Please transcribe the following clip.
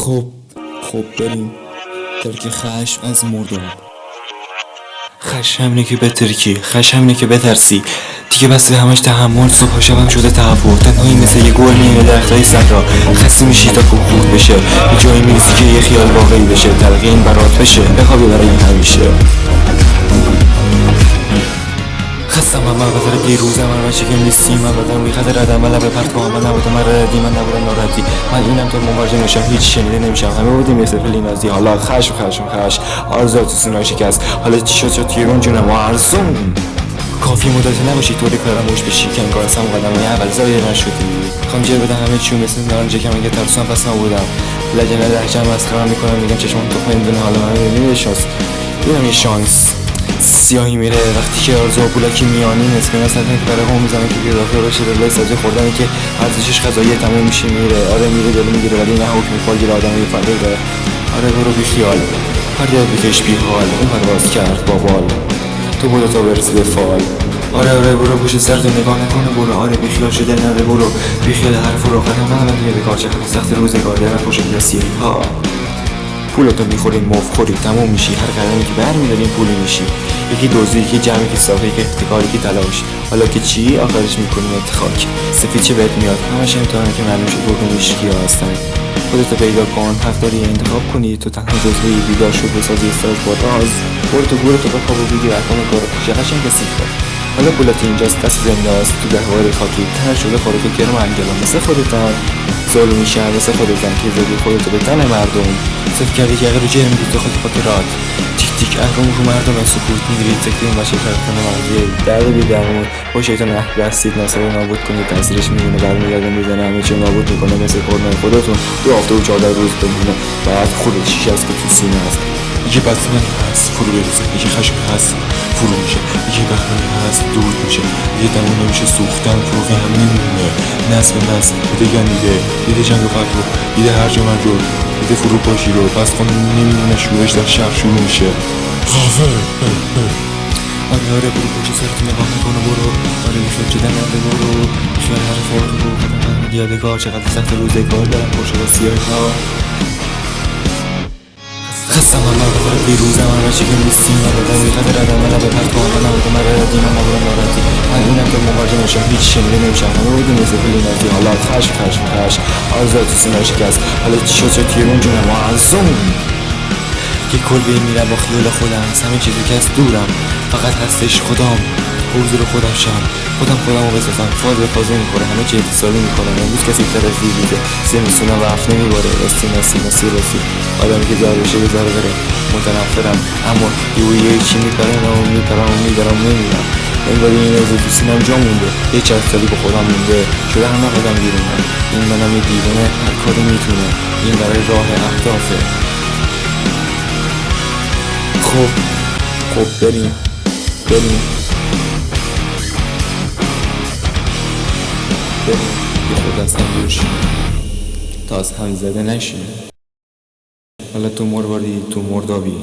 خب بریم. ترک خشم از مرداب. خشم اینه که بترکی، خشم اینه که بترسی. دیگه بس همش تحمل، صبح و شبم شده تهوع. تنهایی مثل یه گل نیمه درختای صحرا. خسته میشی تا کوه خورد بشه، یه جایی میرسی که یه خیال واقعی بشه، تلقین برات بشه، بخوابی برای این همیشه. خستم من بذاره دیروزم من بچه که نیستی، من بدم میخواد ردم من لبه پرت با من نبودم، من ردی من نبودم ناراحتی، من اینم تو مواجه نشم، هیچ شنیده نمیشم، همه بودیم یه سفلی نازی. حالا خشم آرزو تو سینه شکست، حالا چی شد تیرون جونم و ارزون. کافی مدت نباشی طوری فراموش بشی که انگار اصلا قدم اول زایه نشدی. خوام جر بدم همه چیو مثل نارنجه که من که ترسم پس نبودم. لجنه لحجم مسخره‌ام میکنم، میگم چشمم تو خندونه، حالا من نمیشناس. اینم یه شانس سیاهی میره وقتی که آرزو و پولاکی میانی نسبی مثلا که برای هم میزنه که گرافه باشه رلای سازی خوردنی که ارزشش غذایی تموم میشه میره. آره میره دل میگیره ولی نه حکم فاگیر آدم یه فرقه. آره برو بی خیال، فریاد بکش بی حال، اون پرواز کرد با بال، تو برو تا برسی به فال. آره برو پوش سرتو نگاه نکنه برو. آره بی خیال شده نده برو، بی خیال حرف رو قدم من دیگه بکار چقدر سخت روزگار دارم پوش کسی ها. پولتو میخوری مفخوری تموم میشی، هر قدمی که برمیداری پولی میشی. یکی دوزی، یکی جمعی که صافه، یکی احتکاری که تلاش. حالا که چی آخرش میکنی خاک. سفید چه بهت میاد همش امتحانه که معلوم شد بگونیش کیا هستن. خودتو پیدا کن، حق داری انتخاب کنی، تو تنها جزوهی بیدار شد بسازی استاز با راز. برو تو گورتو بخواب و بگیر ارقام کارو چه قشنگ سیخه. حالا پولت اینجاست دست زنده است تو گهواره خاکی، تر شده خورتو کرم انجلا مثل خودتان. ظلم میشه مثل خودتان که زدی خودتو به تن مردم. صرف کردی که اگر رو جرم دید تو خود خاطرات. تیک تیک اهرم رو مردم از سکوت میگیرید سکتیم و شکر کنه مغزی درد بی درمون. با شیطان اهل بستید ناصر رو نابود کنید، تاثیرش میمونه برمیگرده میزنه همه چی نابود میکنه مثل قرنه خودتون. 2 هفته و 14 روز بمونه بعد خودت شیشه است که تو سینه است. یکی بزمن هست فرو بریزه، یکی خشم هست فرو میشه، یکی بهرانی هست دور میشه، یه دمون نمیشه سوختن فروغی هم میمونه. نسل به نسل دیده گندیده، دیده جنگ و قتل رو، دیده هرج و مرج رو، دیده فرو پاشی رو. پس خون نمیمونه شورش در شهر شروع میشه. آره برو پوچ سرت نگاه نکنه برو. آره میشد چه دنده برو، بیشتر حرف رو قدم یادگار چقدر سخت روزگار دارم پرشد از سیاه ها. خستم من بخور بیروزم من بچه که نیستی، من بدم میخواد ردم من لبه پرت با من نبودم، من ردی من نبودم ناراحتی، من اینم تو مواجه نشم، هیچ شنیده نمیشم، همه بودیم مثل پلی نازی. حالا خشم آرزو تو سینه شکست، حالا چی شد چه تیرون جونم و ارزون. یه کل به میرم با خیال خودم، از همه چیزی که از دورم فقط هستش خودم. حضور خودم شم، خودم رو بسازم، فاز به فازه میخوره، همه چی اتصالی میکنم. امروز کسی تر از دیده زمستونم وقت نمیباره، راستی نسی آدمی که زار بشه بذاره بره. متنفرم اما یه چی میپرم و میبرم نمیرم. انگاری این از تو سینم جا مونده، یه چند سالی با خودم مونده شده همه قدم بیرونه. این منم یه دیوونه هر کاری میتونه، این برای راه اهدافه. خب بریم یه خود از هم دور شیم تا از هم زده نشیم. حالا تو مرواری تو مردابی.